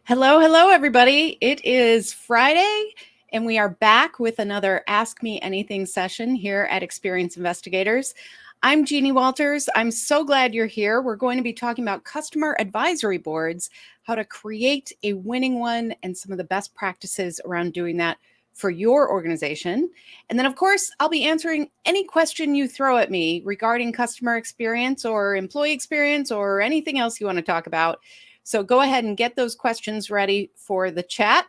Hello, hello, everybody. It is Friday, and we are back with another Ask Me Anything session here at Experience Investigators. I'm Jeannie Walters. I'm so glad you're here. We're going to be talking about customer advisory boards, how to create a winning one, and some of the best practices around doing that for your organization. And then, of course, I'll be answering any question you throw at me regarding customer experience or employee experience or anything else you want to talk about. So go ahead and get those questions ready for the chat.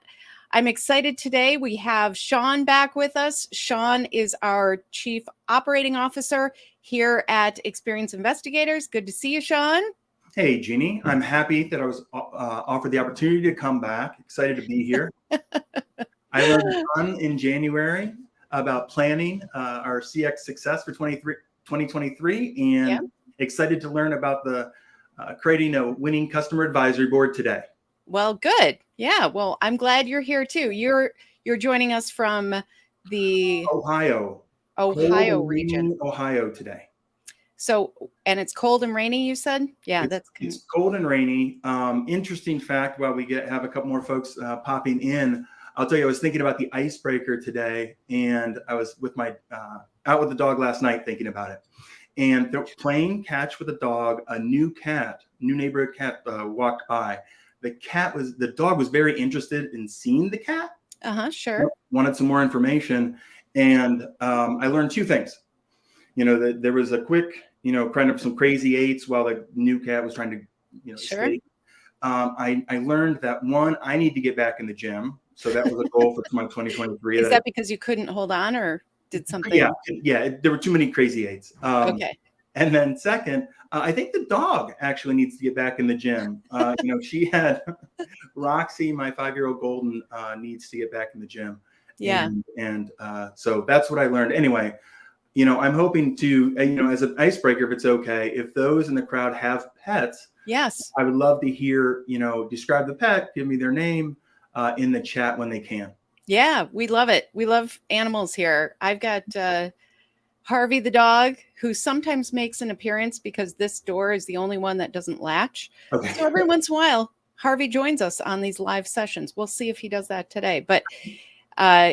I'm excited today. We have Sean back with us. Sean is our Chief Operating Officer here at Experience Investigators. Good to see you, Sean. Hey, Jeannie. I'm happy that I was offered the opportunity to come back. Excited to be here. I learned a ton in January about planning our CX success for 2023 and excited to learn about the creating a winning customer advisory board today. Well, good. Yeah. Well, I'm glad you're here too. You're joining us from the Ohio region. Ohio today. So, and it's cold and rainy, you said? Yeah, it's cold and rainy. Interesting fact, while we have a couple more folks popping in, I'll tell you, I was thinking about the icebreaker today, and I was with my out with the dog last night thinking about it. And playing catch with a dog, a new neighborhood cat walked by. The dog was very interested in seeing the cat. Sure. Wanted some more information. And I learned two things. That there was a quick, kind of some crazy eights while the new cat was trying to, escape. I learned that one, I need to get back in the gym. So that was a goal for my 2023. Is that because you couldn't hold on or did something? Yeah. There were too many crazy eights. Okay. And then second, I think the dog actually needs to get back in the gym. She had Roxy, my 5-year-old golden, needs to get back in the gym. Yeah. And so that's what I learned. Anyway, I'm hoping to, as an icebreaker, if it's okay, if those in the crowd have pets, yes, I would love to hear, describe the pet, give me their name in the chat when they can. Yeah, we love it. We love animals here. I've got Harvey the dog, who sometimes makes an appearance because this door is the only one that doesn't latch. Okay. So every once in a while, Harvey joins us on these live sessions. We'll see if he does that today. But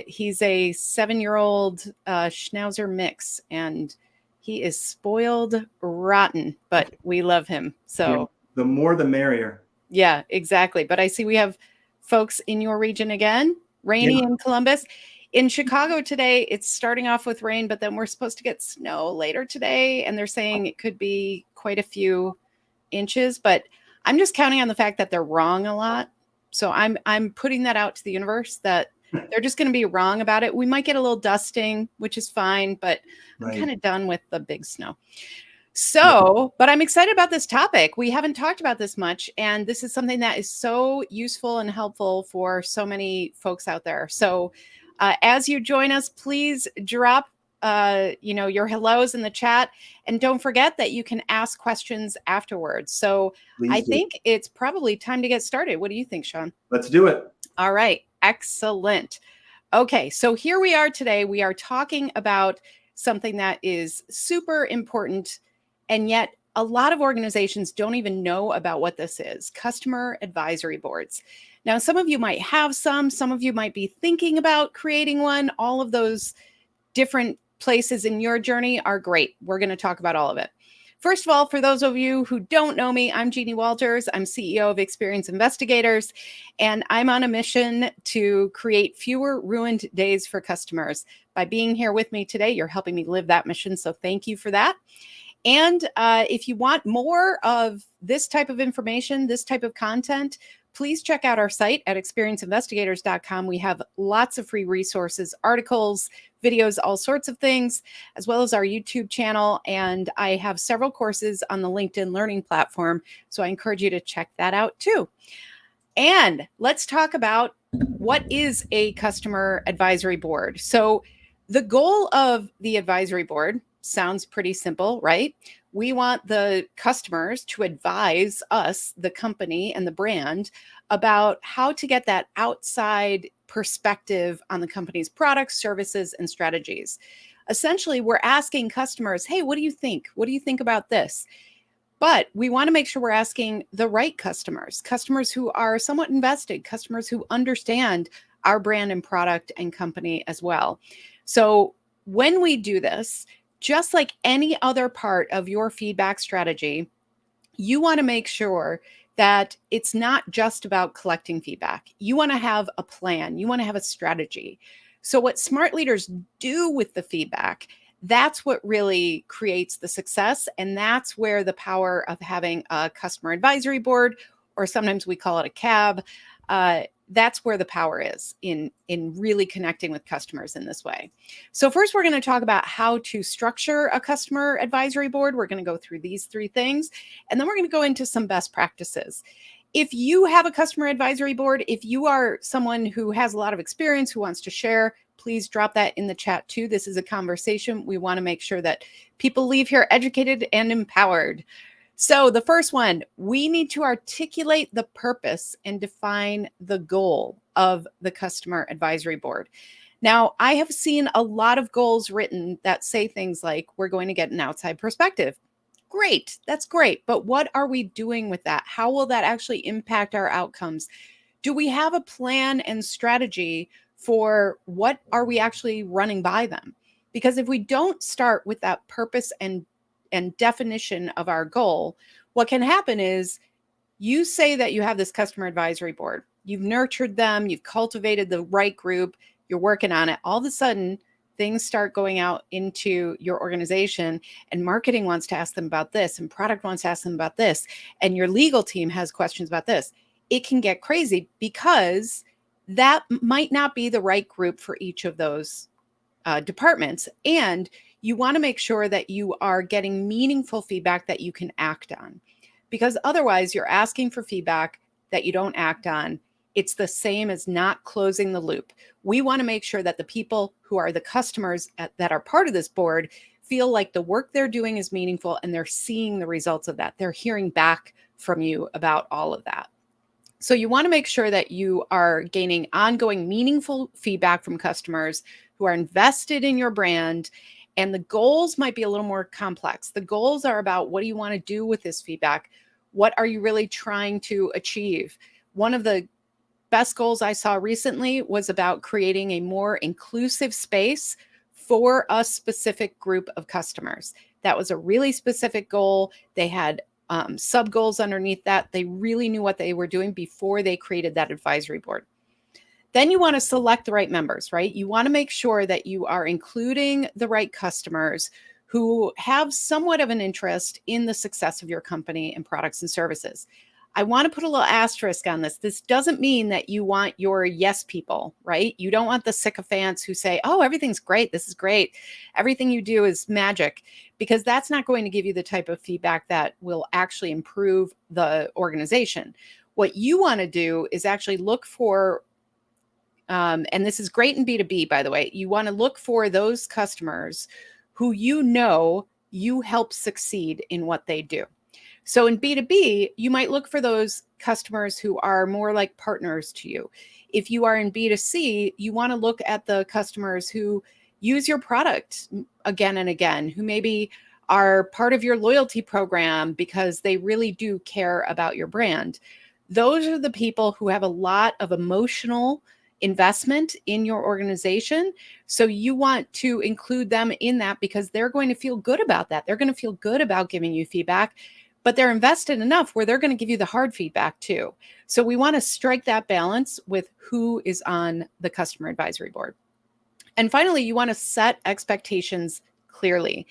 he's a 7-year-old Schnauzer mix, and he is spoiled rotten, but we love him. So the more the merrier. Yeah, exactly. But I see we have folks in your region again, rainy in Columbus. In Chicago today, it's starting off with rain, but then we're supposed to get snow later today. And they're saying it could be quite a few inches, but I'm just counting on the fact that they're wrong a lot. So I'm putting that out to the universe that they're just going to be wrong about it. We might get a little dusting, which is fine, but I'm kind of done with the big snow. So, but I'm excited about this topic. We haven't talked about this much, and this is something that is so useful and helpful for so many folks out there. So as you join us, please drop your hellos in the chat, and don't forget that you can ask questions afterwards. So I think it's probably time to get started. What do you think, Sean? Let's do it. All right. Excellent. Okay. So here we are today. We are talking about something that is super important, and yet a lot of organizations don't even know about what this is: customer advisory boards. Now, some of you might have some of you might be thinking about creating one. All of those different places in your journey are great. We're going to talk about all of it. First of all, for those of you who don't know me, I'm Jeannie Walters. I'm CEO of Experience Investigators, and I'm on a mission to create fewer ruined days for customers. By being here with me today, you're helping me live that mission, so thank you for that. And if you want more of this type of information, this type of content, please check out our site at experienceinvestigators.com. We have lots of free resources, articles, videos, all sorts of things, as well as our YouTube channel. And I have several courses on the LinkedIn Learning platform, so I encourage you to check that out too. And let's talk about what is a customer advisory board. So the goal of the advisory board sounds pretty simple, right? We want the customers to advise us, the company and the brand, about how to get that outside perspective on the company's products, services, and strategies. Essentially, we're asking customers, hey, what do you think? What do you think about this? But we want to make sure we're asking the right customers, customers who are somewhat invested, customers who understand our brand and product and company as well. So when we do this, just like any other part of your feedback strategy, you want to make sure that it's not just about collecting feedback. You want to have a plan, you want to have a strategy. So, what smart leaders do with the feedback, that's what really creates the success. And that's where the power of having a customer advisory board, or sometimes we call it a CAB, that's where the power is in really connecting with customers in this way. So first, we're going to talk about how to structure a customer advisory board. We're going to go through these 3 things, and then we're going to go into some best practices. If you have a customer advisory board, if you are someone who has a lot of experience, who wants to share, please drop that in the chat too. This is a conversation. We want to make sure that people leave here educated and empowered. So the first one, we need to articulate the purpose and define the goal of the customer advisory board. Now, I have seen a lot of goals written that say things like, we're going to get an outside perspective. Great, that's great. But what are we doing with that? How will that actually impact our outcomes? Do we have a plan and strategy for what are we actually running by them? Because if we don't start with that purpose and definition of our goal, what can happen is you say that you have this customer advisory board, you've nurtured them, you've cultivated the right group, you're working on it. All of a sudden, things start going out into your organization, and marketing wants to ask them about this, and product wants to ask them about this, and your legal team has questions about this. It can get crazy because that might not be the right group for each of those departments. And you want to make sure that you are getting meaningful feedback that you can act on, because otherwise you're asking for feedback that you don't act on. It's the same as not closing the loop. We want to make sure that the people who are the customers that are part of this board feel like the work they're doing is meaningful and they're seeing the results of that. They're hearing back from you about all of that. So you want to make sure that you are gaining ongoing meaningful feedback from customers who are invested in your brand. And the goals might be a little more complex. The goals are about, what do you want to do with this feedback? What are you really trying to achieve? One of the best goals I saw recently was about creating a more inclusive space for a specific group of customers. That was a really specific goal. They had sub goals underneath that. They really knew what they were doing before they created that advisory board. Then you want to select the right members, right? You want to make sure that you are including the right customers who have somewhat of an interest in the success of your company and products and services. I want to put a little asterisk on this. This doesn't mean that you want your yes people, right? You don't want the sycophants who say, oh, everything's great. This is great. Everything you do is magic, because that's not going to give you the type of feedback that will actually improve the organization. What you want to do is actually look for, and this is great in B2B, by the way, you want to look for those customers who you know you help succeed in what they do. So in B2B, you might look for those customers who are more like partners to you. If you are in B2C, you want to look at the customers who use your product again and again, who maybe are part of your loyalty program because they really do care about your brand. Those are the people who have a lot of emotional investment in your organization. So you want to include them in that, because they're going to feel good about that. They're going to feel good about giving you feedback, but they're invested enough where they're going to give you the hard feedback too. So we want to strike that balance with who is on the customer advisory board. And finally, you want to set expectations clearly.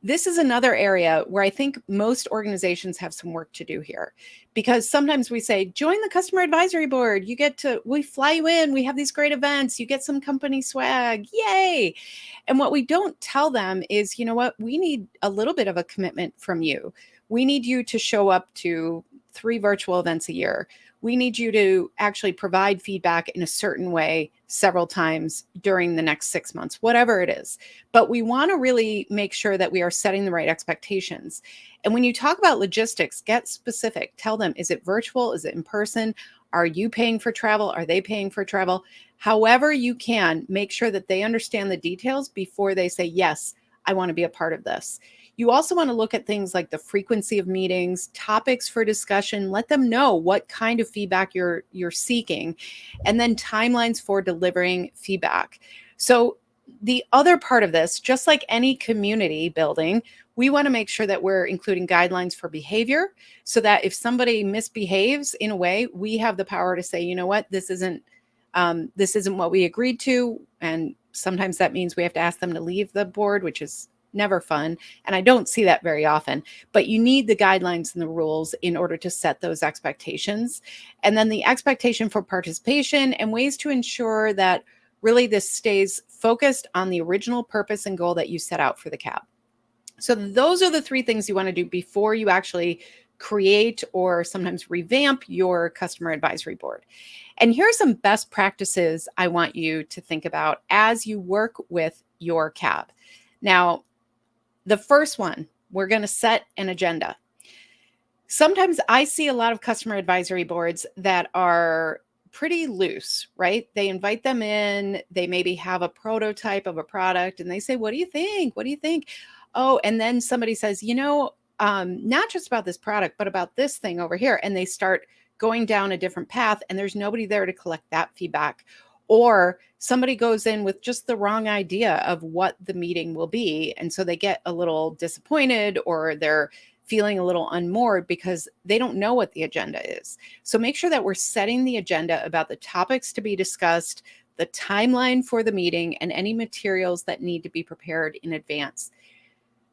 This is another area where I think most organizations have some work to do here, because sometimes we say, join the customer advisory board. We fly you in. We have these great events. You get some company swag. Yay. And what we don't tell them is, you know what? We need a little bit of a commitment from you. We need you to show up to 3 virtual events a year. We need you to actually provide feedback in a certain way several times during the next 6 months, whatever it is. But we want to really make sure that we are setting the right expectations. And when you talk about logistics, get specific. Tell them, is it virtual? Is it in person? Are you paying for travel? Are they paying for travel? However you can, make sure that they understand the details before they say, yes, I want to be a part of this. You also want to look at things like the frequency of meetings, topics for discussion, let them know what kind of feedback you're seeking, and then timelines for delivering feedback. So the other part of this, just like any community building, we want to make sure that we're including guidelines for behavior so that if somebody misbehaves in a way, we have the power to say, you know what, this isn't what we agreed to. And sometimes that means we have to ask them to leave the board, which is never fun. And I don't see that very often, but you need the guidelines and the rules in order to set those expectations. And then the expectation for participation and ways to ensure that really this stays focused on the original purpose and goal that you set out for the CAB. So those are the three things you want to do before you actually create or sometimes revamp your customer advisory board. And here are some best practices I want you to think about as you work with your CAB. Now, the first one, we're going to set an agenda. Sometimes I see a lot of customer advisory boards that are pretty loose, right? They invite them in, they maybe have a prototype of a product and they say, what do you think? What do you think? Oh, and then somebody says, not just about this product, but about this thing over here. And they start going down a different path and there's nobody there to collect that feedback. Or somebody goes in with just the wrong idea of what the meeting will be. And so they get a little disappointed or they're feeling a little unmoored because they don't know what the agenda is. So make sure that we're setting the agenda about the topics to be discussed, the timeline for the meeting, and any materials that need to be prepared in advance.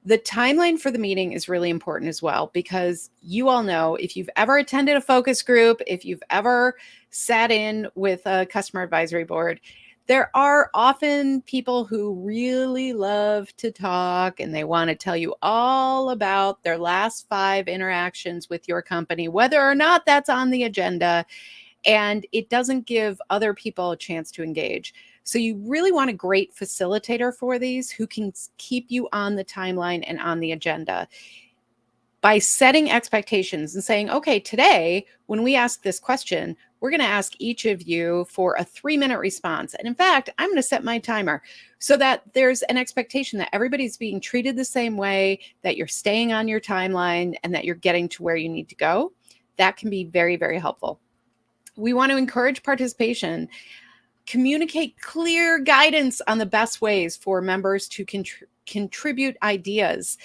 The timeline for the meeting is really important as well, because you all know if you've ever attended a focus group, if you've ever sat in with a customer advisory board, there are often people who really love to talk and they want to tell you all about their last 5 interactions with your company, whether or not that's on the agenda. And it doesn't give other people a chance to engage. So you really want a great facilitator for these who can keep you on the timeline and on the agenda. By setting expectations and saying, okay, today, when we ask this question, we're going to ask each of you for a 3-minute response. And in fact, I'm going to set my timer so that there's an expectation that everybody's being treated the same way, that you're staying on your timeline, and that you're getting to where you need to go. That can be very, very helpful. We want to encourage participation. Communicate clear guidance on the best ways for members to contribute ideas.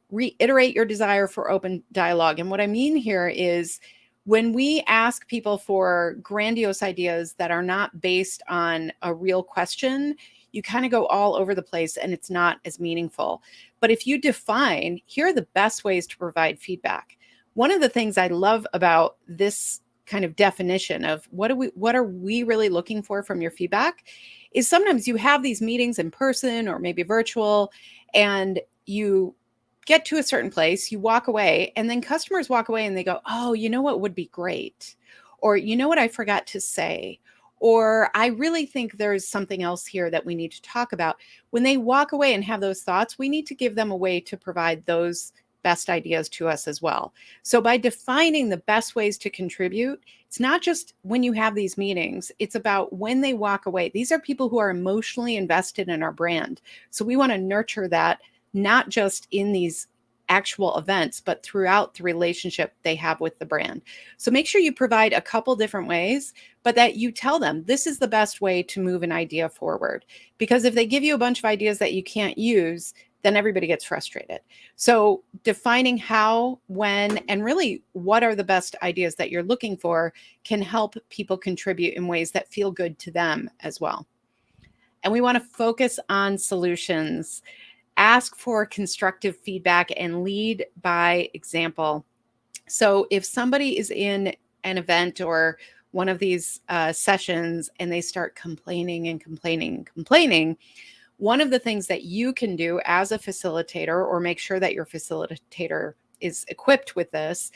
Reiterate your desire for open dialogue. And what I mean here is when we ask people for grandiose ideas that are not based on a real question, you kind of go all over the place and it's not as meaningful. But if you define, here are the best ways to provide feedback. One of the things I love about this kind of definition of what are we really looking for from your feedback is sometimes you have these meetings in person or maybe virtual, and you get to a certain place, you walk away, and then customers walk away and they go, oh, you know what would be great? Or you know what I forgot to say? Or I really think there's something else here that we need to talk about. When they walk away and have those thoughts, we need to give them a way to provide those best ideas to us as well. So by defining the best ways to contribute, it's not just when you have these meetings, it's about when they walk away. These are people who are emotionally invested in our brand. So we want to nurture that, not just in these actual events, but throughout the relationship they have with the brand. So make sure you provide a couple different ways, but that you tell them this is the best way to move an idea forward. Because if they give you a bunch of ideas that you can't use, then everybody gets frustrated. So defining how, when, and really what are the best ideas that you're looking for can help people contribute in ways that feel good to them as well. And we want to focus on solutions. Ask for constructive feedback and lead by example. So if somebody is in an event or one of these sessions and they start complaining and complaining, one of the things that you can do as a facilitator, or make sure that your facilitator is equipped with this,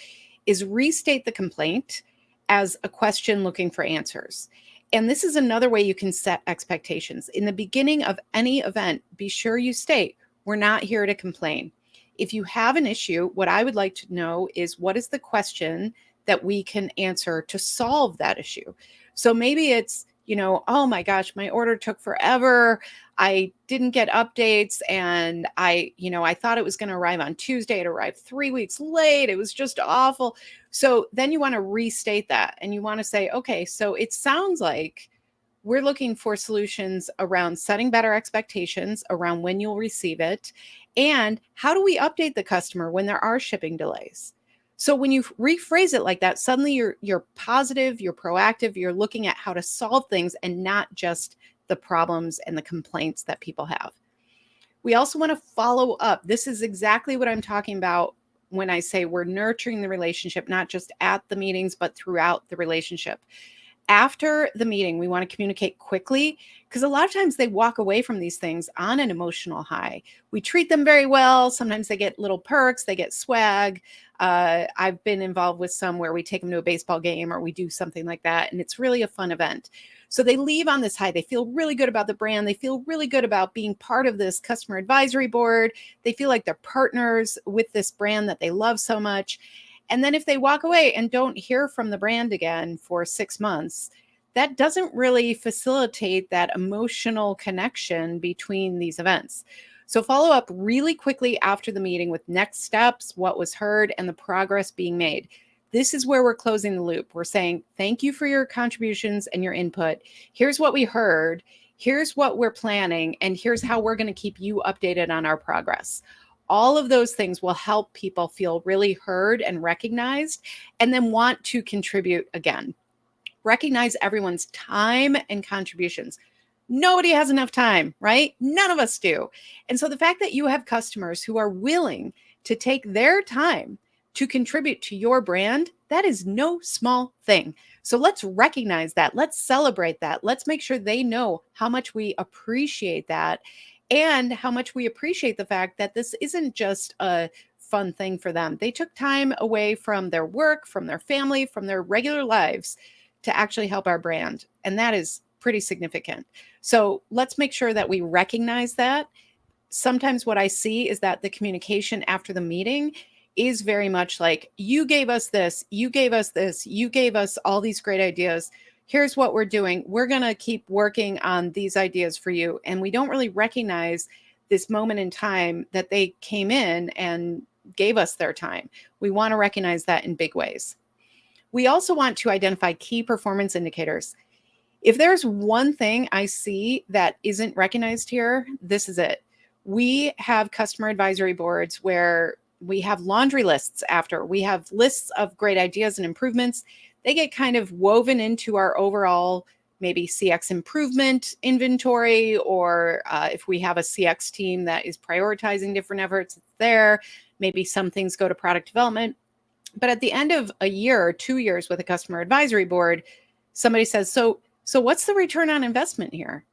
is restate the complaint as a question looking for answers. And this is another way you can set expectations. In the beginning of any event, be sure you state, we're not here to complain. If you have an issue, what I would like to know is what is the question that we can answer to solve that issue? So maybe it's, oh my gosh, my order took forever. I didn't get updates, and I thought it was going to arrive on Tuesday. It arrived 3 weeks late. It was just awful. So then you want to restate that, and you want to say, okay, so it sounds like we're looking for solutions around setting better expectations around when you'll receive it, and how do we update the customer when there are shipping delays. So when you rephrase it like that, suddenly you're positive, you're proactive, you're looking at how to solve things and not just the problems and the complaints that people have. We also want to follow up. This is exactly what I'm talking about when I say we're nurturing the relationship, not just at the meetings, but throughout the relationship. After the meeting, we want to communicate quickly, because a lot of times they walk away from these things on an emotional high. We treat them very well. Sometimes they get little perks, they get swag. I've been involved with some where we take them to a baseball game or we do something like that, and it's really a fun event. So they leave on this high. They feel really good about the brand. They feel really good about being part of this customer advisory board. They feel like they're partners with this brand that they love so much. And then if they walk away and don't hear from the brand again for 6 months, that doesn't really facilitate that emotional connection between these events. So follow up really quickly after the meeting with next steps, what was heard, and the progress being made. This is where we're closing the loop. We're saying, thank you for your contributions and your input. Here's what we heard. Here's what we're planning. And here's how we're going to keep you updated on our progress. All of those things will help people feel really heard and recognized, and then want to contribute again. Recognize everyone's time and contributions. Nobody has enough time, right? None of us do. And so the fact that you have customers who are willing to take their time to contribute to your brand, that is no small thing. So let's recognize that. Let's celebrate that. Let's make sure they know how much we appreciate that, and how much we appreciate the fact that this isn't just a fun thing for them. They took time away from their work, from their family, from their regular lives to actually help our brand. And that is pretty significant. So let's make sure that we recognize that. Sometimes what I see is that the communication after the meeting is very much like, you gave us this, you gave us this, you gave us all these great ideas. Here's what we're doing. We're going to keep working on these ideas for you. And we don't really recognize this moment in time that they came in and gave us their time. We want to recognize that in big ways. We also want to identify key performance indicators. If there's one thing I see that isn't recognized here, this is it. We have customer advisory boards where we have laundry lists after. We have lists of great ideas and improvements. They get kind of woven into our overall maybe CX improvement inventory, or if we have a CX team that is prioritizing different efforts, it's there. Maybe some things go to product development. But at the end of a year or 2 years with a customer advisory board, somebody says, so what's the return on investment here?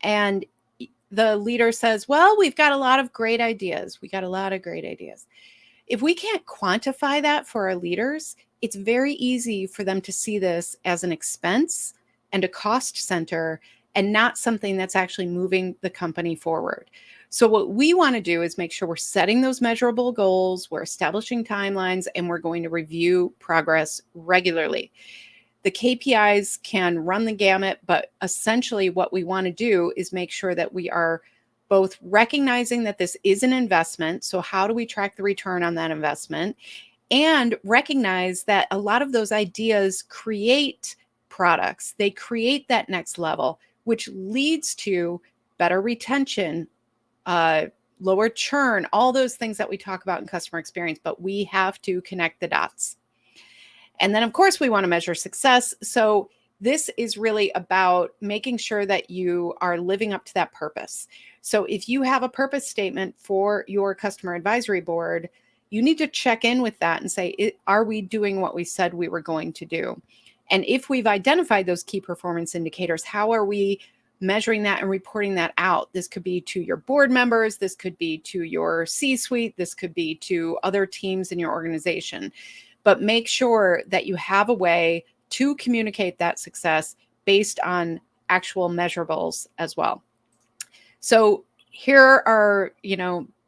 And the leader says, well, we've got a lot of great ideas. We got a lot of great ideas. If we can't quantify that for our leaders, it's very easy for them to see this as an expense and a cost center, and not something that's actually moving the company forward. So what we want to do is make sure we're setting those measurable goals, we're establishing timelines, and we're going to review progress regularly. The KPIs can run the gamut, but essentially what we want to do is make sure that we are both recognizing that this is an investment. So how do we track the return on that investment? And recognize that a lot of those ideas create products. They create that next level, which leads to better retention, lower churn, all those things that we talk about in customer experience, but we have to connect the dots. And then, of course, we want to measure success. So this is really about making sure that you are living up to that purpose. So if you have a purpose statement for your customer advisory board, you need to check in with that and say, are we doing what we said we were going to do? And if we've identified those key performance indicators, how are we measuring that and reporting that out? This could be to your board members. This could be to your C-suite. This could be to other teams in your organization. But make sure that you have a way to communicate that success based on actual measurables as well. So here are,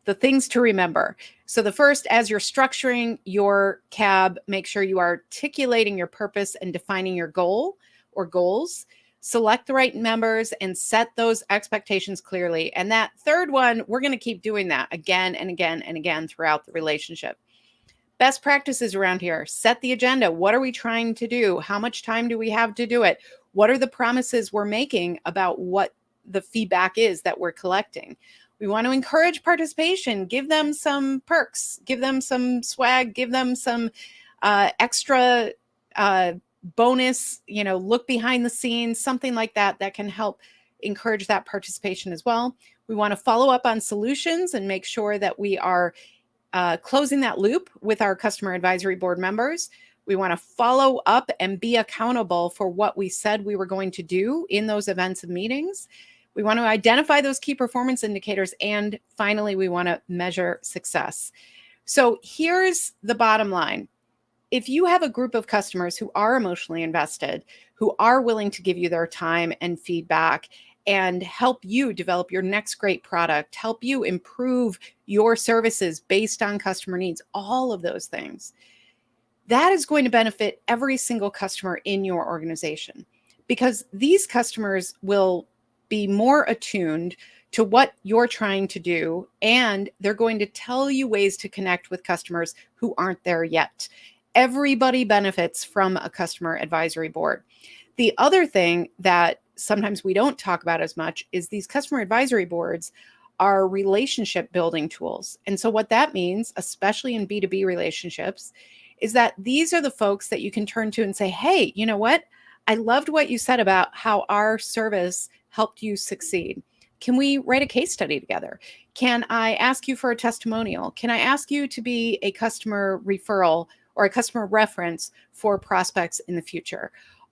the things to remember. So the first, as you're structuring your CAB, make sure you are articulating your purpose and defining your goal or goals. select the right members, and set those expectations clearly. And that third one, we're going to keep doing that again and again and again throughout the relationship. Best practices around here: set the agenda. What are we trying to do? How much time do we have to do it? What are the promises we're making about what the feedback is that we're collecting? We want to encourage participation, give them some perks, give them some swag, give them some extra bonus, look behind the scenes, something like that, that can help encourage that participation as well. We want to follow up on solutions and make sure that we are closing that loop with our customer advisory board members. We want to follow up and be accountable for what we said we were going to do in those events and meetings. We want to identify those key performance indicators. And finally, we want to measure success. So here's the bottom line. If you have a group of customers who are emotionally invested, who are willing to give you their time and feedback and help you develop your next great product, help you improve your services based on customer needs, all of those things, that is going to benefit every single customer in your organization, because these customers will be more attuned to what you're trying to do, and they're going to tell you ways to connect with customers who aren't there yet. Everybody benefits from a customer advisory board. The other thing that sometimes we don't talk about as much is these customer advisory boards are relationship building tools. And so what that means, especially in B2B relationships, is that these are the folks that you can turn to and say, hey, you know what? I loved what you said about how our service helped you succeed. Can we write a case study together? Can I ask you for a testimonial? Can I ask you to be a customer referral or a customer reference for prospects in the future?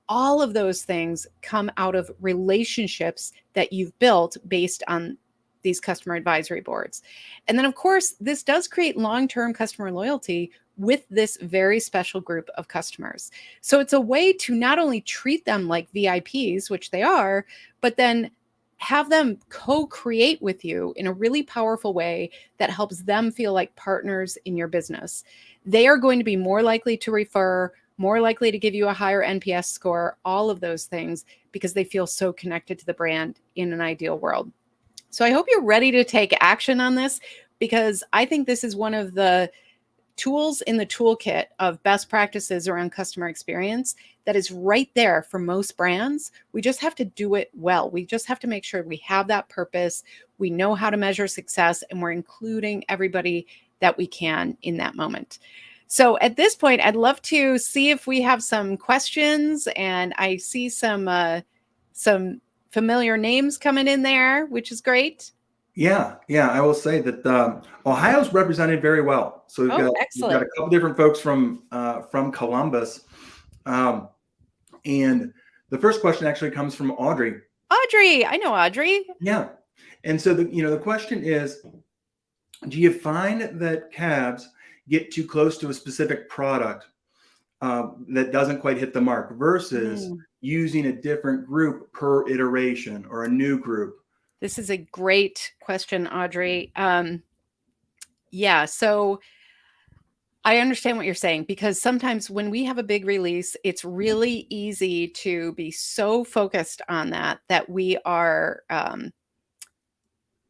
All of those things come out of relationships that you've built based on these customer advisory boards. And then, of course, this does create long-term customer loyalty with this very special group of customers. So it's a way to not only treat them like VIPs, which they are, but then have them co-create with you in a really powerful way that helps them feel like partners in your business. They are going to be more likely to refer, more likely to give you a higher NPS score, all of those things, because they feel so connected to the brand in an ideal world. So I hope you're ready to take action on this, because I think this is one of the tools in the toolkit of best practices around customer experience that is right there for most brands. We just have to do it well. We just have to make sure we have that purpose, we know how to measure success, and we're including everybody that we can in that moment. So at this point, I'd love to see if we have some questions, and I see some familiar names coming in there, which is great. Yeah, I will say that Ohio's represented very well. So we've got a Excellent. couple different folks from Columbus, and the first question actually comes from Audrey. Audrey, I know Audrey. Yeah, and so the question is, do you find that cabs get too close to a specific product that doesn't quite hit the mark versus using a different group per iteration or a new group? This is a great question, Audrey. Yeah, so I understand what you're saying, because sometimes when we have a big release, it's really easy to be so focused on that we are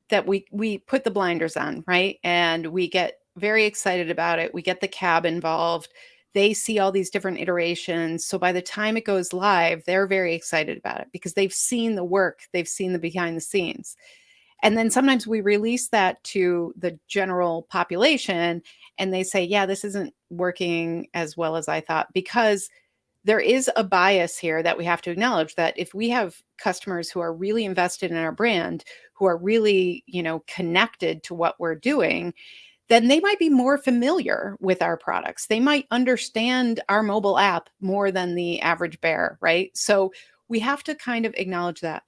that we put the blinders on, right? And we get very excited about it. We get the cab involved. They see all these different iterations. So by the time it goes live, they're very excited about it because they've seen the work, they've seen the behind the scenes. And then sometimes we release that to the general population and they say, yeah, this isn't working as well as I thought, because there is a bias here that we have to acknowledge, that if we have customers who are really invested in our brand, who are really, connected to what we're doing, then they might be more familiar with our products. They might understand our mobile app more than the average bear, right? So we have to kind of acknowledge that.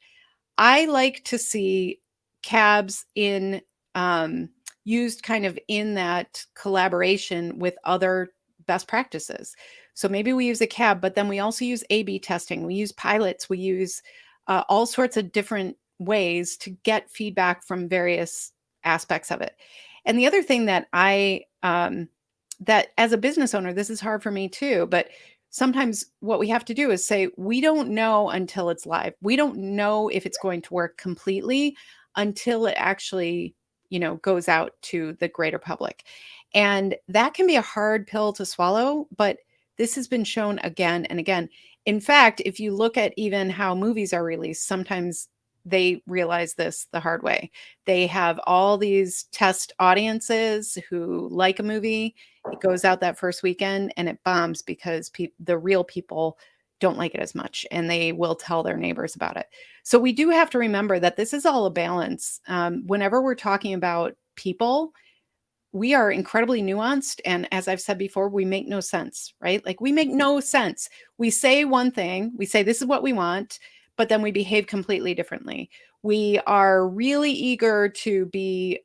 I like to see cabs used kind of in that collaboration with other best practices. So maybe we use a cab, but then we also use A/B testing. We use pilots. We use all sorts of different ways to get feedback from various aspects of it. And the other thing that that as a business owner, this is hard for me too, but sometimes what we have to do is say, we don't know until it's live. We don't know if it's going to work completely until it actually, goes out to the greater public. And that can be a hard pill to swallow, but this has been shown again and again. In fact, if you look at even how movies are released, sometimes they realize this the hard way. They have all these test audiences who like a movie. It goes out that first weekend and it bombs because the real people don't like it as much, and they will tell their neighbors about it. So we do have to remember that this is all a balance. Whenever we're talking about people, we are incredibly nuanced. And as I've said before, we make no sense, right? Like we make no sense. We say one thing, we say this is what we want, but then we behave completely differently. We are really eager to be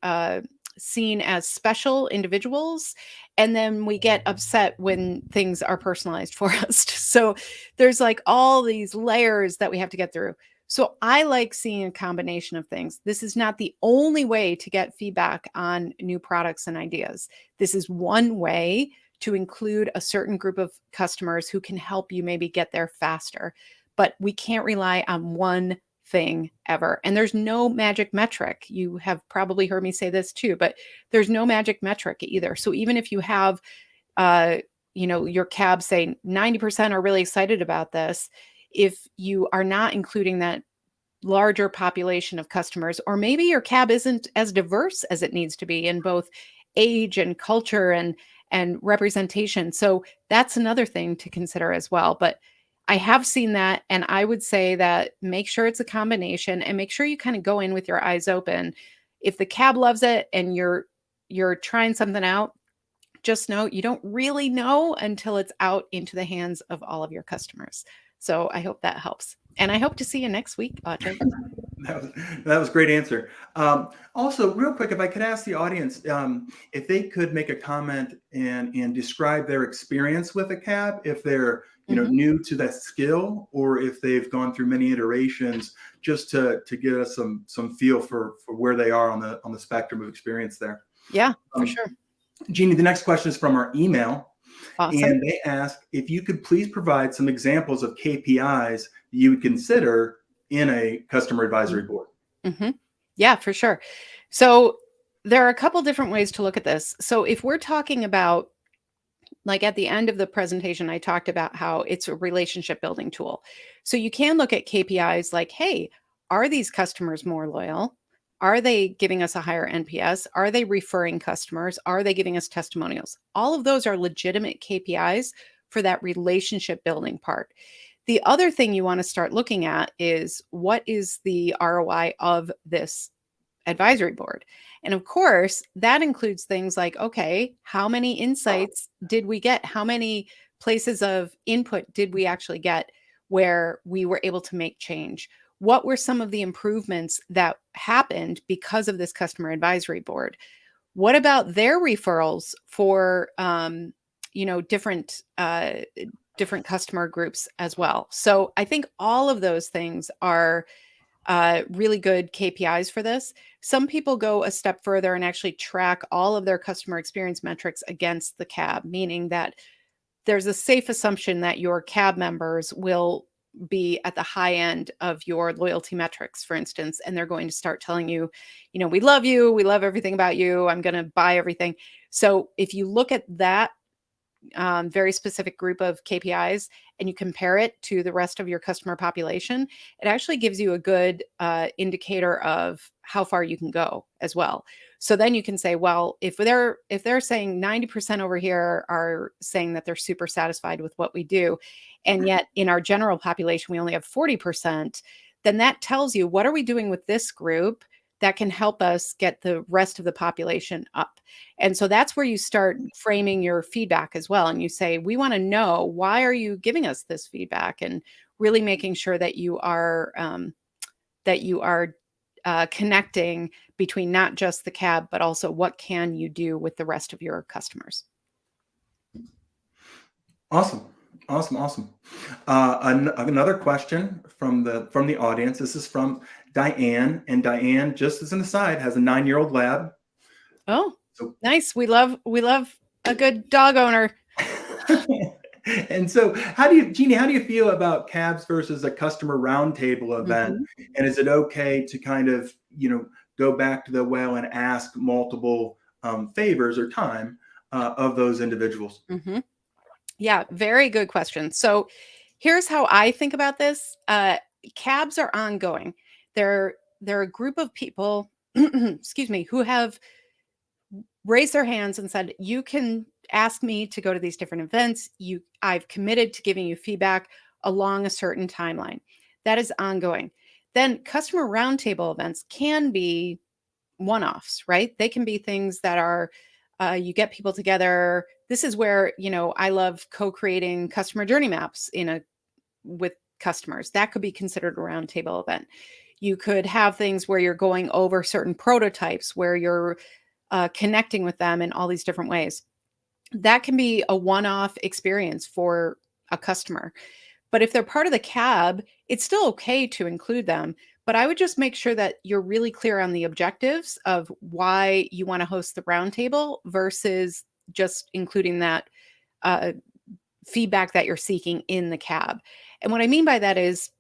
seen as special individuals. And then we get upset when things are personalized for us. So there's like all these layers that we have to get through. So I like seeing a combination of things. This is not the only way to get feedback on new products and ideas. This is one way to include a certain group of customers who can help you maybe get there faster. But we can't rely on one thing ever. And there's no magic metric. You have probably heard me say this too, but there's no magic metric either. So even if you have, your cab say 90% are really excited about this, if you are not including that larger population of customers, or maybe your cab isn't as diverse as it needs to be in both age and culture and representation. So that's another thing to consider as well. But I have seen that, and I would say that make sure it's a combination and make sure you kind of go in with your eyes open. If the cab loves it and you're trying something out, just know you don't really know until it's out into the hands of all of your customers. So I hope that helps. And I hope to see you next week, Audrey. That was a great answer. Also, real quick, if I could ask the audience if they could make a comment and describe their experience with a cab, if they're new to that skill, or if they've gone through many iterations, just to give us some feel for where they are on the spectrum of experience there. Yeah, for sure. Jeannie, the next question is from our email. Awesome. And they ask if you could please provide some examples of KPIs you would consider in a customer advisory board. Mm-hmm. Yeah, for sure. So there are a couple different ways to look at this. So if we're talking about, like at the end of the presentation, I talked about how it's a relationship building tool. So you can look at KPIs like, hey, are these customers more loyal? Are they giving us a higher NPS? Are they referring customers? Are they giving us testimonials? All of those are legitimate KPIs for that relationship building part. The other thing you want to start looking at is, what is the ROI of this advisory board? And of course, that includes things like, okay, how many insights did we get? How many places of input did we actually get where we were able to make change? What were some of the improvements that happened because of this customer advisory board? What about their referrals for, different customer groups as well? So I think all of those things are really good KPIs for this. Some people go a step further and actually track all of their customer experience metrics against the cab, meaning that there's a safe assumption that your cab members will be at the high end of your loyalty metrics, for instance, and they're going to start telling you, we love you, we love everything about you, I'm going to buy everything. So if you look at that very specific group of KPIs and you compare it to the rest of your customer population, it actually gives you a good indicator of how far you can go as well. So then you can say, well, if they're saying 90% over here are saying that they're super satisfied with what we do, and yet in our general population we only have 40%, then that tells you, what are we doing with this group that can help us get the rest of the population up? And so that's where you start framing your feedback as well. And you say, we want to know, why are you giving us this feedback? And really making sure that you are connecting between not just the cab, but also what can you do with the rest of your customers. Awesome. Another question from the audience. This is from Diane, and Diane, just as an aside, has a 9-year-old lab. Oh, so nice. We love a good dog owner. And so Jeannie, how do you feel about cabs versus a customer roundtable event? Mhm. And is it okay to kind of, go back to the well and ask multiple favors or time of those individuals? Mhm. Yeah, very good question. So here's how I think about this. Cabs are ongoing. They're a group of people, excuse me, who have raised their hands and said, "You can ask me to go to these different events. I've committed to giving you feedback along a certain timeline." That is ongoing. Then customer roundtable events can be one-offs, right? They can be things that are you get people together. This is where, I love co-creating customer journey maps with customers. That could be considered a roundtable event. You could have things where you're going over certain prototypes, where you're connecting with them in all these different ways. That can be a one-off experience for a customer. But if they're part of the cab, it's still okay to include them. But I would just make sure that you're really clear on the objectives of why you want to host the roundtable versus just including that uh, feedback that you're seeking in the cab. And what I mean by that is,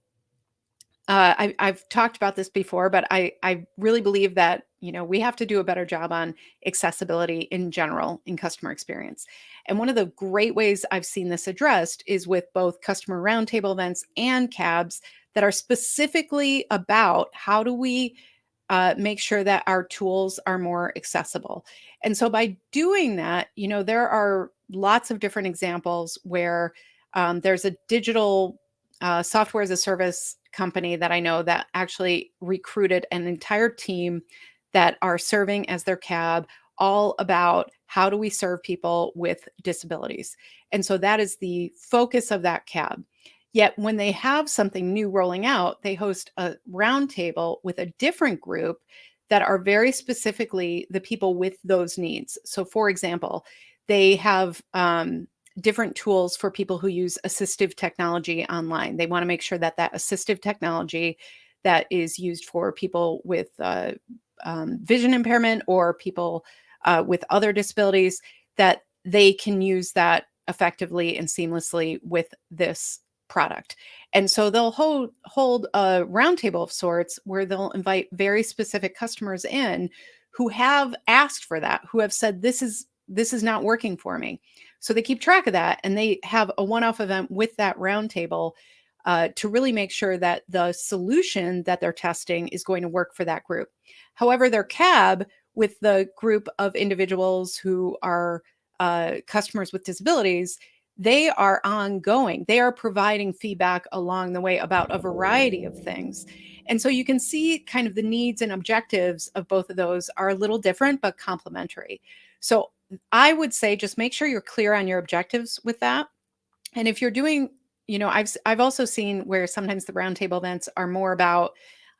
I've talked about this before, but I really believe that we have to do a better job on accessibility in general in customer experience. And one of the great ways I've seen this addressed is with both customer roundtable events and cabs that are specifically about how do we make sure that our tools are more accessible. And so by doing that, there are lots of different examples where there's a digital software as a service company that I know that actually recruited an entire team that are serving as their cab, all about how do we serve people with disabilities. And so that is the focus of that cab. Yet when they have something new rolling out, they host a roundtable with a different group that are very specifically the people with those needs. So, for example, they have different tools for people who use assistive technology online. They want to make sure that that assistive technology that is used for people with vision impairment or people with other disabilities, that they can use that effectively and seamlessly with this product. And so they'll hold a roundtable of sorts where they'll invite very specific customers in who have asked for that, who have said this is not working for me. So they keep track of that and they have a one-off event with that roundtable to really make sure that the solution that they're testing is going to work for that group. However, their cab with the group of individuals who are customers with disabilities, they are ongoing. They are providing feedback along the way about a variety of things. And so you can see kind of the needs and objectives of both of those are a little different, but complementary. So I would say just make sure you're clear on your objectives with that. And if you're doing, I've also seen where sometimes the roundtable events are more about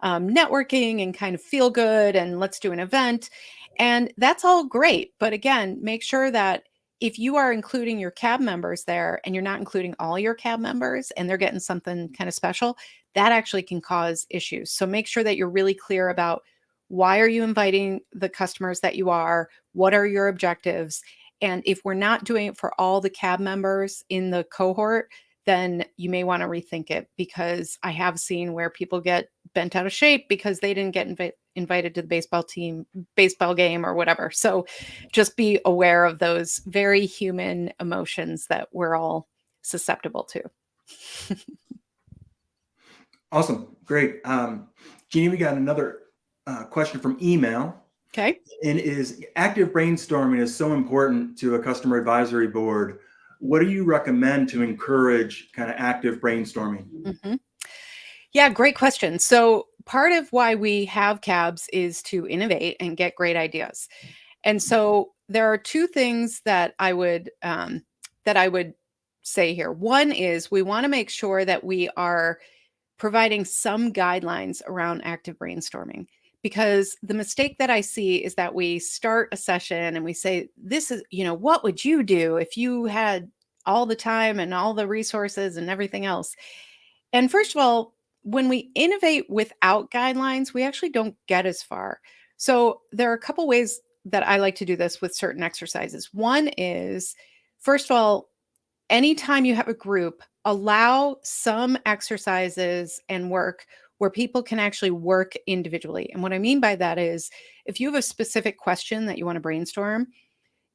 networking and kind of feel good and let's do an event. And that's all great. But again, make sure that if you are including your cab members there and you're not including all your cab members and they're getting something kind of special, that actually can cause issues. So make sure that you're really clear about why are you inviting the customers that you are? What are your objectives? And if we're not doing it for all the cab members in the cohort, then you may want to rethink it, because I have seen where people get bent out of shape because they didn't get invited to the baseball game or whatever. So just be aware of those very human emotions that we're all susceptible to. Awesome. Great. Jeannie, we got another question from email. Okay. And is active brainstorming is so important to a customer advisory board. What do you recommend to encourage kind of active brainstorming? Mm-hmm. Yeah, great question. So part of why we have cabs is to innovate and get great ideas. And so there are two things that I would say here. One is we want to make sure that we are providing some guidelines around active brainstorming, because the mistake that I see is that we start a session and we say, this is, what would you do if you had all the time and all the resources and everything else? And first of all, when we innovate without guidelines, we actually don't get as far. So there are a couple ways that I like to do this with certain exercises. One is, first of all, anytime you have a group, allow some exercises and work where people can actually work individually. And what I mean by that is if you have a specific question that you want to brainstorm,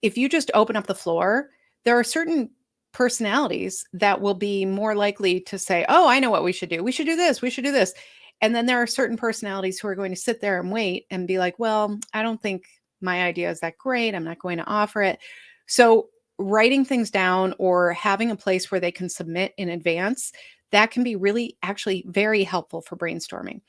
if you just open up the floor, there are certain personalities that will be more likely to say, "Oh, I know what we should do. We should do this. We should do this." And then there are certain personalities who are going to sit there and wait and be like, "Well, I don't think my idea is that great. I'm not going to offer it." So, writing things down or having a place where they can submit in advance, that can be really actually very helpful for brainstorming.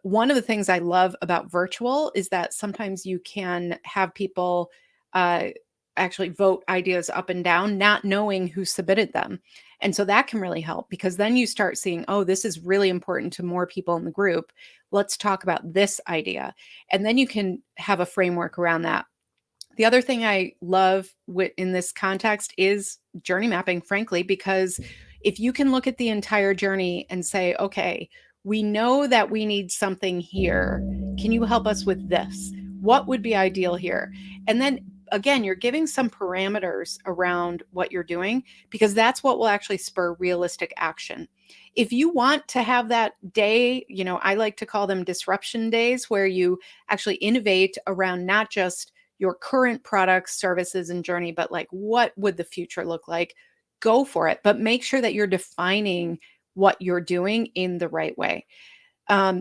One of the things I love about virtual is that sometimes you can have people uh, actually vote ideas up and down, not knowing who submitted them. And so that can really help because then you start seeing, oh, this is really important to more people in the group. Let's talk about this idea. And then you can have a framework around that. The other thing I love in this context is journey mapping, frankly, because if you can look at the entire journey and say, okay, we know that we need something here. Can you help us with this? What would be ideal here? And then again, you're giving some parameters around what you're doing because that's what will actually spur realistic action. If you want to have that day, I like to call them disruption days where you actually innovate around not just your current products, services, and journey, but like what would the future look like? Go for it, but make sure that you're defining what you're doing in the right way.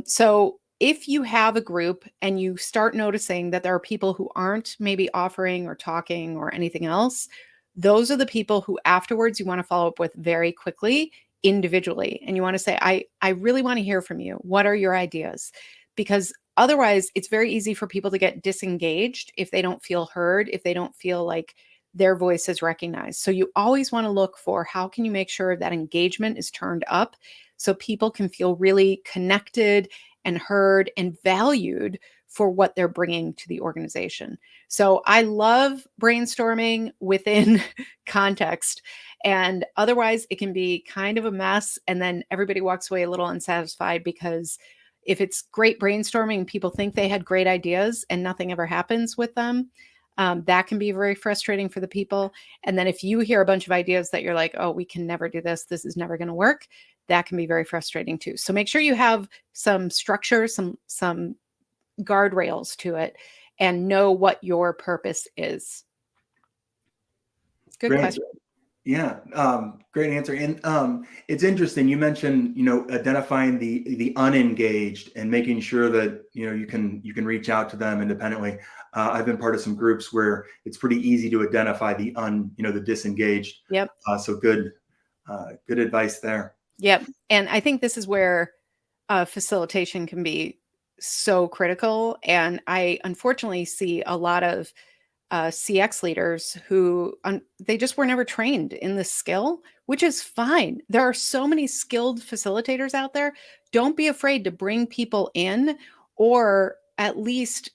So if you have a group and you start noticing that there are people who aren't maybe offering or talking or anything else, those are the people who afterwards you want to follow up with very quickly individually. And you want to say, I really want to hear from you. What are your ideas? Because otherwise, it's very easy for people to get disengaged if they don't feel heard, if they don't feel like their voice is recognized. So you always want to look for how can you make sure that engagement is turned up so people can feel really connected and heard and valued for what they're bringing to the organization. So I love brainstorming within context. And otherwise, it can be kind of a mess. And then everybody walks away a little unsatisfied because if it's great brainstorming, people think they had great ideas and nothing ever happens with them. That can be very frustrating for the people. And then if you hear a bunch of ideas that you're like, oh, we can never do this, this is never going to work, that can be very frustrating too. So make sure you have some structure, some guardrails to it, and know what your purpose is. Good Great. question. Yeah, great answer. And it's interesting. You mentioned, identifying the unengaged and making sure that you can reach out to them independently. I've been part of some groups where it's pretty easy to identify the disengaged. Yep. So good advice there. Yep. And I think this is where facilitation can be so critical. And I unfortunately see a lot of CX leaders who they just were never trained in this skill, which is fine. There are so many skilled facilitators out there. Don't be afraid to bring people in, or at least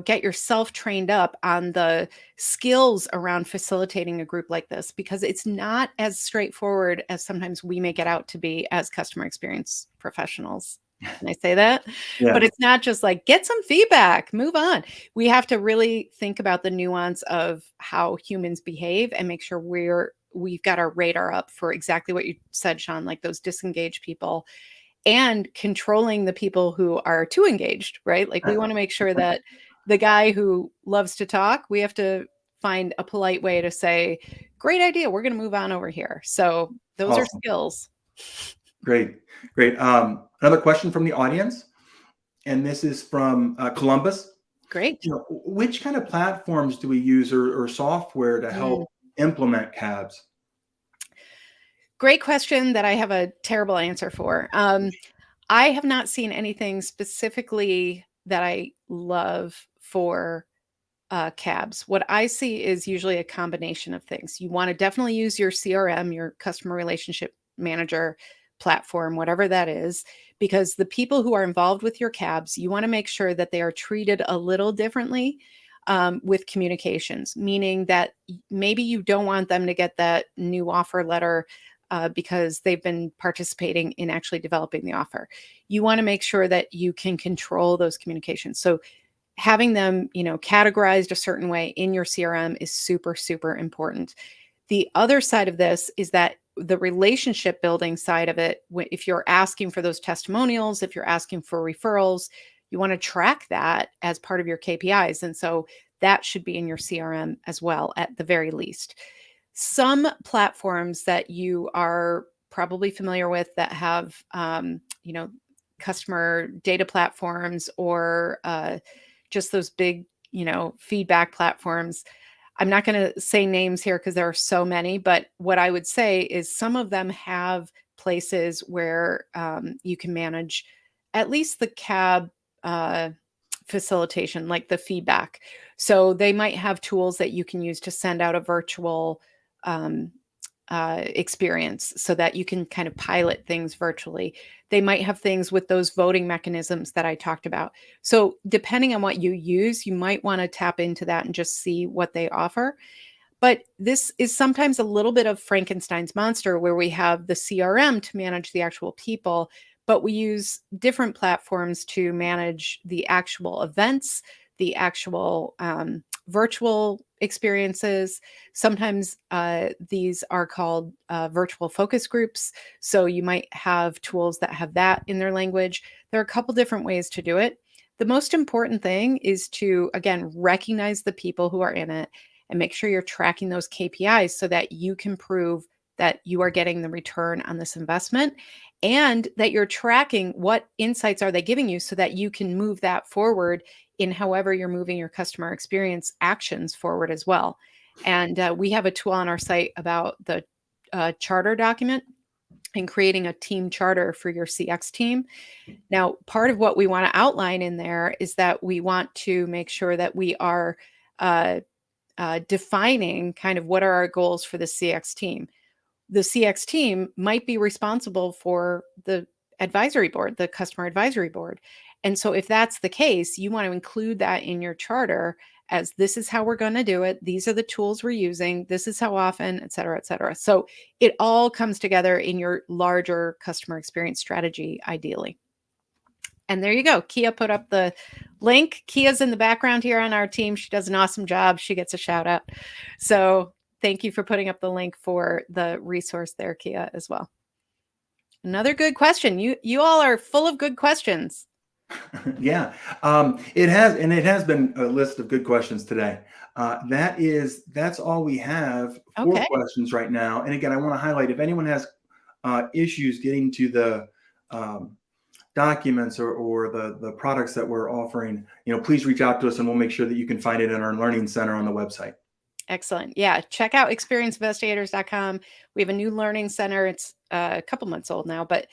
get yourself trained up on the skills around facilitating a group like this, because it's not as straightforward as sometimes we make it out to be as customer experience professionals. Can I say that? Yeah. But it's not just like, get some feedback, move on. We have to really think about the nuance of how humans behave and make sure we've got our radar up for exactly what you said, Sean, like those disengaged people, and controlling the people who are too engaged, right? Like we want to make sure that the guy who loves to talk, we have to find a polite way to say, great idea, we're going to move on over here. So those are skills. Great. Another question from the audience, and this is from Columbus. Great. Which kind of platforms do we use or software to help implement CABs? Great question that I have a terrible answer for. I have not seen anything specifically that I love for CABs. What I see is usually a combination of things. You want to definitely use your CRM, your customer relationship manager platform, whatever that is, because the people who are involved with your CABs, you want to make sure that they are treated a little differently with communications, meaning that maybe you don't want them to get that new offer letter because they've been participating in actually developing the offer. You want to make sure that you can control those communications. So having them, categorized a certain way in your CRM is super, super important. The other side of this is that the relationship building side of it, if you're asking for those testimonials, if you're asking for referrals, you want to track that as part of your KPIs. And so that should be in your CRM as well, at the very least. Some platforms that you are probably familiar with that have, customer data platforms or just those big, feedback platforms. I'm not going to say names here because there are so many, but what I would say is some of them have places where you can manage at least the cab facilitation, like the feedback. So they might have tools that you can use to send out a virtual um, experience so that you can kind of pilot things virtually. They might have things with those voting mechanisms that I talked about. So depending on what you use, you might want to tap into that and just see what they offer. But this is sometimes a little bit of Frankenstein's monster where we have the CRM to manage the actual people, but we use different platforms to manage the actual events, the actual virtual experiences. Sometimes these are called virtual focus groups. So you might have tools that have that in their language. There are a couple different ways to do it. The most important thing is to, again, recognize the people who are in it and make sure you're tracking those KPIs so that you can prove that you are getting the return on this investment and that you're tracking what insights are they giving you so that you can move that forward in however you're moving your customer experience actions forward as well. And we have a tool on our site about the charter document and creating a team charter for your CX team. Now, part of what we want to outline in there is that we want to make sure that we are defining kind of what are our goals for the CX team. The CX team might be responsible for the advisory board, the customer advisory board. And so if that's the case, you want to include that in your charter as this is how we're going to do it. These are the tools we're using. This is how often, et cetera, et cetera. So it all comes together in your larger customer experience strategy, ideally. And there you go. Kia put up the link. Kia's in the background here on our team. She does an awesome job. She gets a shout out. So thank you for putting up the link for the resource there, Kia, as well. Another good question. You all are full of good questions. Yeah, it has been a list of good questions today. That's all we have for questions right now. And again, I want to highlight if anyone has issues getting to the documents or the products that we're offering, please reach out to us and we'll make sure that you can find it in our learning center on the website. Excellent. Yeah. Check out experienceinvestigators.com. We have a new learning center. It's a couple months old now, but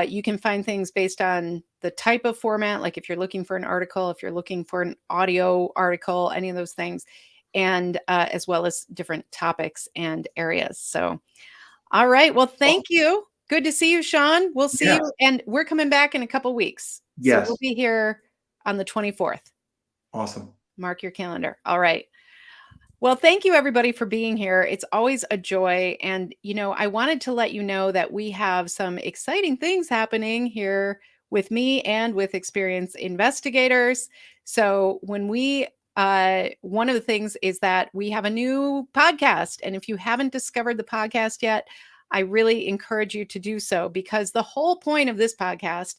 you can find things based on the type of format, like if you're looking for an article, if you're looking for an audio article, any of those things, and as well as different topics and areas. So, all right. Well, thank you. Good to see you, Sean. We'll see you. And we're coming back in a couple weeks. Yes. So we'll be here on the 24th. Awesome. Mark your calendar. All right. Well, thank you everybody for being here. It's always a joy. And, I wanted to let you know that we have some exciting things happening here with me and with experienced investigators. So when one of the things is that we have a new podcast. And if you haven't discovered the podcast yet, I really encourage you to do so because the whole point of this podcast,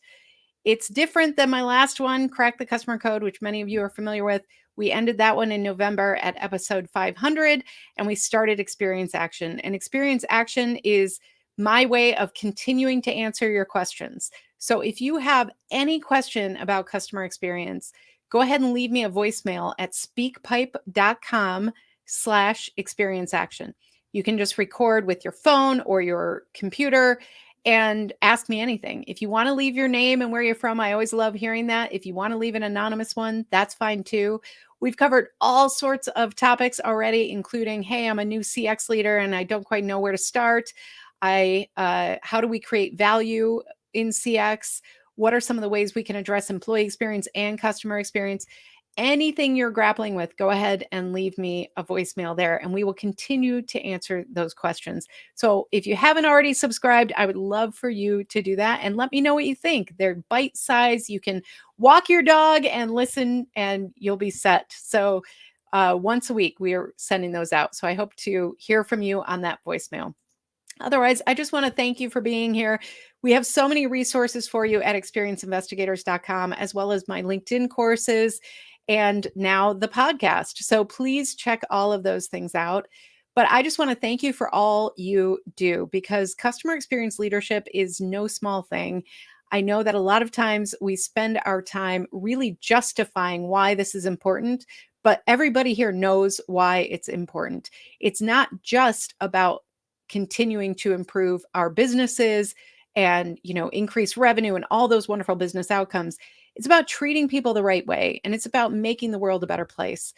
it's different than my last one, Crack the Customer Code, which many of you are familiar with. We ended that one in November at episode 500, and we started Experience Action. And Experience Action is my way of continuing to answer your questions. So if you have any question about customer experience, go ahead and leave me a voicemail at speakpipe.com/experience action. You can just record with your phone or your computer and ask me anything. If you want to leave your name and where you're from, I always love hearing that. If you want to leave an anonymous one, that's fine too. We've covered all sorts of topics already, including, hey, I'm a new CX leader and I don't quite know where to start. How do we create value in CX? What are some of the ways we can address employee experience and customer experience? Anything you're grappling with, go ahead and leave me a voicemail there, and we will continue to answer those questions. So if you haven't already subscribed, I would love for you to do that and let me know what you think. They're bite-sized. You can walk your dog and listen, and you'll be set. So Once a week, we are sending those out. So I hope to hear from you on that voicemail. Otherwise, I just want to thank you for being here. We have so many resources for you at experienceinvestigators.com, as well as my LinkedIn courses and now the podcast. So please check all of those things out. But I just want to thank you for all you do, because customer experience leadership is no small thing. I know that a lot of times we spend our time really justifying why this is important, but everybody here knows why it's important. It's not just about continuing to improve our businesses and, increase revenue and all those wonderful business outcomes. It's about treating people the right way, and it's about making the world a better place.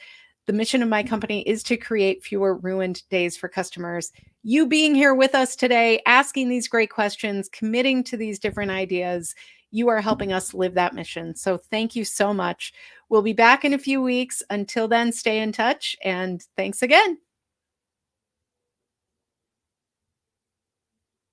The mission of my company is to create fewer ruined days for customers. You being here with us today, asking these great questions, committing to these different ideas, you are helping us live that mission. So thank you so much. We'll be back in a few weeks. Until then, stay in touch, and thanks again.